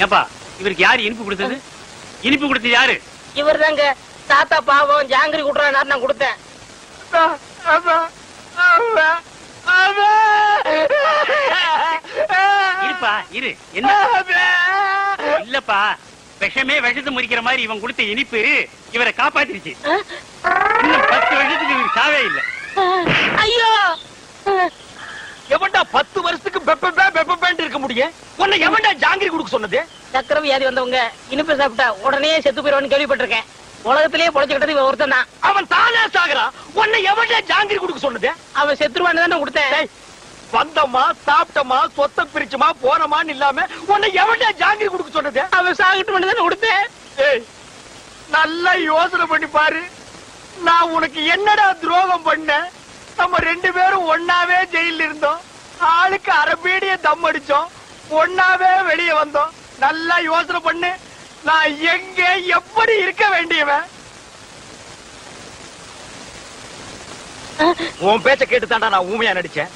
ஏப்பா இவருக்கு யாரு இனிப்பு கொடுத்தது? இனிப்பு கொடுத்தது யாரு? இவர் தாங்க. தாத்தா பாவம் ஜாங்கிரி குடுறாரு, நான் கொடுத்தேன். இருப்பா இரு. என்ன இல்லப்பா, விஷமே விஷத்தை முறிக்கிற மாதிரி இவன் கொடுத்த இனிப்பு இவரை காப்பாத்திருச்சு. இன்னும் 10 வருஷத்துக்கு இவருக்கு சாவே இல்ல. ஐயோ, எவன்டா 10 வருஷத்துக்கு பெப்பேன்னு இருக்க முடியும்? உன்னை எவன்டா ஜாங்கிரி கொடுக்க சொன்னது? சக்கரை வியாதி வந்தவங்க இனிப்பு சாப்பிட்டா உடனே செத்து போயிடுவான்னு கேள்விப்பட்டிருக்கேன். உலகத்திலேயே பொழைச்சுக்கிட்டது இவன் ஒருத்தன் தான். அவன் தானே சாகுறான். உன்னை எவன்டா ஜாங்கிரி கொடுக்க சொன்னது? அவன் செத்துருவான்னு தானே கொடுத்தேன். வந்தமா சாப்பிட்டமா சொத்த பிரிச்சுமா போனமான்னு இல்லாம உன்னை எவன்டா ஜாங்கிரி கொடுக்க சொன்னது? அவன் சாகிட்டு தானே கொடுத்தேன். நல்லா யோசனை பண்ணி பாரு. நான் உனக்கு என்னடா துரோகம் பண்ண? நம்ம 2 பேரும் ஒன்னாவே ஜெயில இருந்தோம். ஆளுக்கு அரபீடிய தம் அடிச்சோம். ஒன்னாவே வெளியே வந்தோம். நல்லா யோசனை பண்ணு. நான் எங்க எப்படி இருக்க வேண்டியவன்? உன் பேச்ச கேட்டு தாண்டா நான் ஊமையா நடிச்சேன்.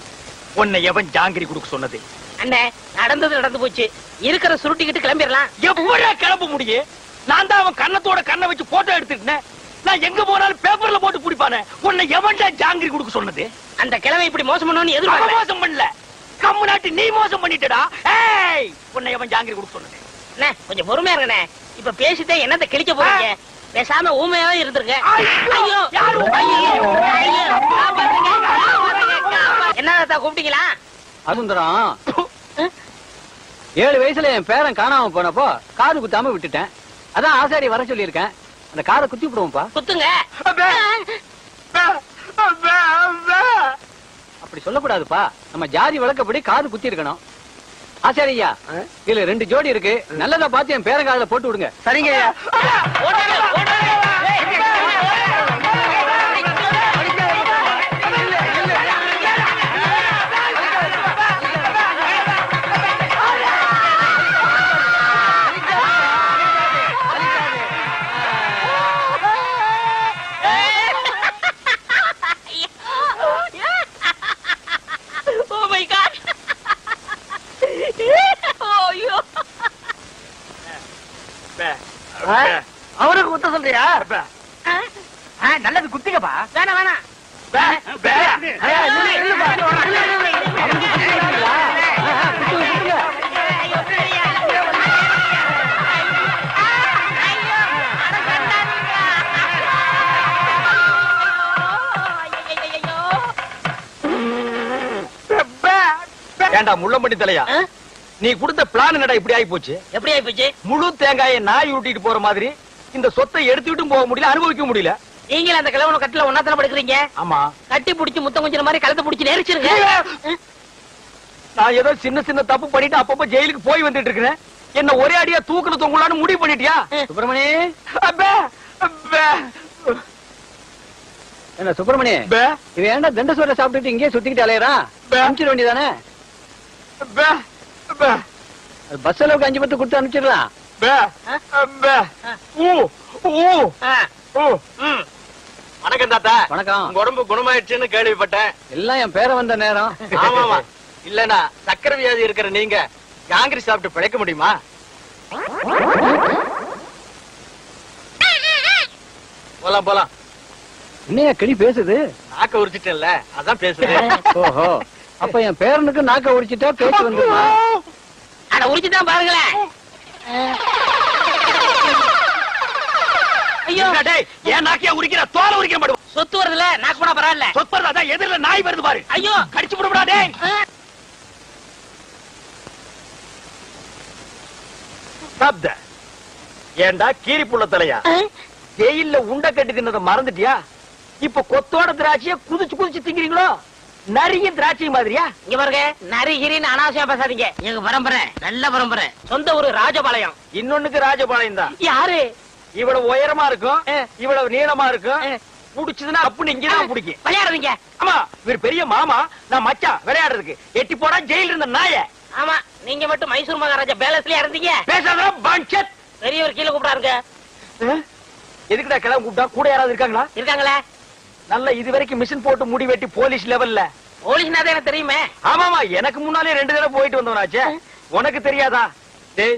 உன்னை எவன் ஜாங்கிரி கொடுக்க சொன்னது? அண்ணே, நடந்தது நடந்து போச்சு. இருக்கிற சுருட்டிக்கிட்டு கிளம்பிடலாம். எப்படியா கிளம்ப முடியும்? நான் தான் அவன் கண்ணத்தோட கண்ணை வச்சு போட்டோ எடுத்துட்டேன். நான் எங்க போனாலும் பேப்பர்ல போட்டு பிடிப்பானே. உன்னை எவன்டா ஜாங்கிரி கொடுக்க சொன்னது? அந்த கிழமை இப்படி மோசம் பண்ணுவோன்னு எதிர்பார்க்கல. மோசம் பண்ணல, கம்மு நாட்டி நீ மோசம் பண்ணிட்டடா. ஏய், உன்னை எவன் ஜாங்கிரி கொடுக்க சொன்னது? அண்ணே, கொஞ்சம் பொறுமையா இருங்கண்ணே. இப்ப பேசிட்டே என்னத்தை கிழிக்க போறீங்க? பேசாம ஊமையாவே இருந்திருக்க. ஐயோ, என்ன கூப்பிட்டீங்களா? அசுந்தரம், 7 வயசுல என் பேரன் காணாம போனப்போ காது குத்தாம விட்டுட்டேன். அதான் ஆசாரி வர சொல்லி இருக்கேன். அந்த காரை குத்தி விடுவோம்ப்பா. குத்துங்க. அப்படி சொல்லக்கூடாதுப்பா. நம்ம ஜாதி வழக்கப்படி காது குத்தி இருக்கணும். ஆசாரியா, இதுல 2 ஜோடி இருக்கு. நல்லதா பார்த்து என் பேரன் காதுல போட்டு விடுங்க. சரிங்க. அவருக்கு குத்த சொல்றியா? நல்லது குத்திக்கப்பா. வேணாம் வேணாம். ஏண்டா முள்ளம்பட்டி தலையா, நீ கொடுத்த பிளான் என்னடா இப்படி ஆகி போச்சு? எப்படி ஆகி போச்சு? முழு தேங்காயை நாய் ஊட்டிட்டு போற மாதிரி இந்த சொத்தை எடுத்துக்கிட்டும் போக முடியல, அனுபவிக்க முடியல. நீங்களும் அந்த கிழவன கட்டில ஒன்னாத்தான படுக்கிறீங்க. ஆமா, கட்டி புடிச்சு முத்தம் கொஞ்சம் மாதிரி கலத்தை புடிச்சு நெரிச்சிருங்க. நான் ஏதோ சின்ன சின்ன தப்பு பண்ணிட்டு அப்பப்ப ஜெயிலுக்கு போய் வந்துட்டு இருக்கிறேன். என்ன ஒரே அடியா தூக்குல தொங்கலான்னு முடிவு பண்ணிட்டியா? சுப்பிரமணி, என்ன சுப்பிரமணி, இவன் ஏன்டா தண்டசோரை சாப்பிட்டுட்டு இங்கே சுத்திக்கிட்டு அலையறா? அனுப்பிச்சிட வேண்டியதானே? பஸ் அளவுக்கு 5 பத்து கொடுத்து அனுப்பிச்சிடலாம். வணக்கம் தாத்தா. வணக்கம். உங்க உடம்பு குணமாயிடுச்சுன்னு கேள்விப்பட்டேன். எல்லாம் என் பேர வந்த நேரம். ஆமாமா, இல்லனா சக்கரை வியாதி இருக்கிற நீங்க ஜாங்கிரி சாப்பிட்டு பிழைக்க முடியுமா? போலாம் போலாம். என்னையா கிளி பேசுது? நாக்க உரிச்சிட்டேன்ல, அதான் பேசுது. ஓஹோ, அப்ப என் பேரனுக்கு நாக்க உரிச்சிட்டா பேச்சு வந்துருமா? அட உரிச்சுதான் பாருங்களேன். ஐயோ, ஏன் நாக்கியா உரிக்கிற? தோலை உரிக்க மாட்டோம். சொத்து வருதுல, நாக்கு போனா பரவாயில்ல. சொத்து அதான் எதிரில நாய் வருது பாரு. ஐயோ, கடிச்சு விடுடா டேய். சப்த ஏண்டா கீரி புள்ள தலையா, ஜெயில்ல உண்ட கட்டி தின்னத மறந்துட்டியா? இப்ப கொத்தோட திராட்சைய குதிச்சு குதிச்சு திங்கிறீங்களோ? நரிய திராட்சை மாதிரியா? இங்க பாருங்க, நரிகிரின்னு அனாவசியா பேசாதீங்க. எங்க பரம்பரை நல்ல பரம்பரை. சொந்த ஊரு ராஜபாளையம். இன்னொன்னுக்கு ராஜபாளையம் தான். யாரு? இவ்வளவு உயரமா இருக்கும், இவ்வளவு நீளமா இருக்கும். புடிச்சதுன்னா அப்படின்னு இங்கதான் பிடிக்கும். விளையாடுறீங்க? ஆமா, இவர் பெரிய மாமா, நான் மச்சான் விளையாடுறதுக்கு. எட்டி போடா ஜெயில இருந்த நாய. ஆமா, நீங்க மட்டும் மைசூர் மகாராஜா பேலஸ்லயே இருந்தீங்க. பேசாத பஞ்சத். பெரியவர் கீழே கூப்பிடாருங்க. எதுக்குடா கிளம்ப கூப்பிட்டா? கூட யாராவது இருக்காங்களா? இருக்காங்களே. நல்ல இது வரைக்கும் மிஷின் போட்டு முடி வெட்டி போலீஸ் லெவல்ல. போலீஸ்னாதான் எனக்கு தெரியுமே. ஆமாமா, எனக்கு முன்னாலே 2 தடவை போயிட்டு வந்தவனாச்சே. உனக்கு தெரியாதா? டேய்,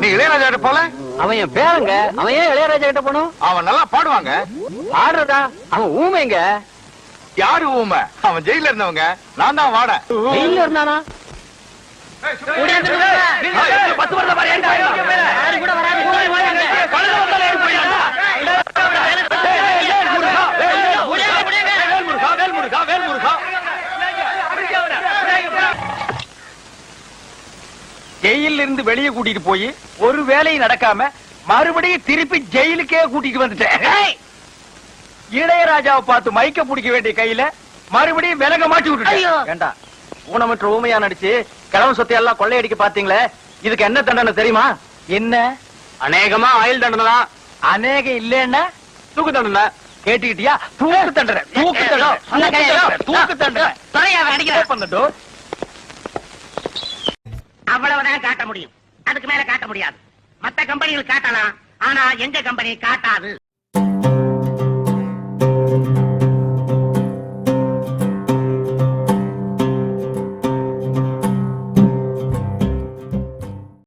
நீ இளையராஜா கிட்ட போல? அவன் என் பேரங்க, அவன் ஏன் இளையராஜா கிட்ட போனோம்? அவன் நல்லா பாடுவாங்க. ஆடுறதா? அவன் ஊமைங்க. யாரு ஊமை? அவன் ஜெயில இருந்தவங்க. நான் தான் வாட. ஜெயில்ல இருந்தானா? பத்து வருஷம் பாரு, ஏன்டா? யாரு கூட வராது, கூட வராது. கழுதை வந்தாலே ஏறி போயிடலாம்டா. வேல்முருகா, வேல்முருகா. ஜெயில இருந்து வெளியே கூட்டிட்டு போய் ஒரு வேலையும் நடக்காம மறுபடியும் திருப்பி ஜெயிலுக்கே கூட்டிட்டு வந்துட்டேன். இளையராஜாவை பார்த்து மைக்க பிடிக்க வேண்டிய கையில மறுபடியும் விலக மாட்டி ஐயோ. விட்டுட்டேன். ஏண்டா ஊனமற்ற ஊமையா நடிச்சு கிழவன் சொத்தை எல்லாம் கொள்ளையடிக்க பாத்தீங்களே, இதுக்கு என்ன தண்டனை தெரியுமா? என்ன? அநேகமா ஆயுள் தண்டனை தான். அநேகம் இல்லன்னா தூக்கு தண்டனை. கேட்டுக்கிட்டியா? தூக்கு தண்டனை, தூக்கு தண்டனை, தூக்கு தண்டனை. துறையா அவன் அடிக்கிறான். Open the door. அவ்வளவுதான் காட்ட முடியும், அதுக்கு மேல காட்ட முடியாது. மத்த கம்பெனிகள் காட்டலாம், ஆனா எங்க கம்பெனி காட்டாது.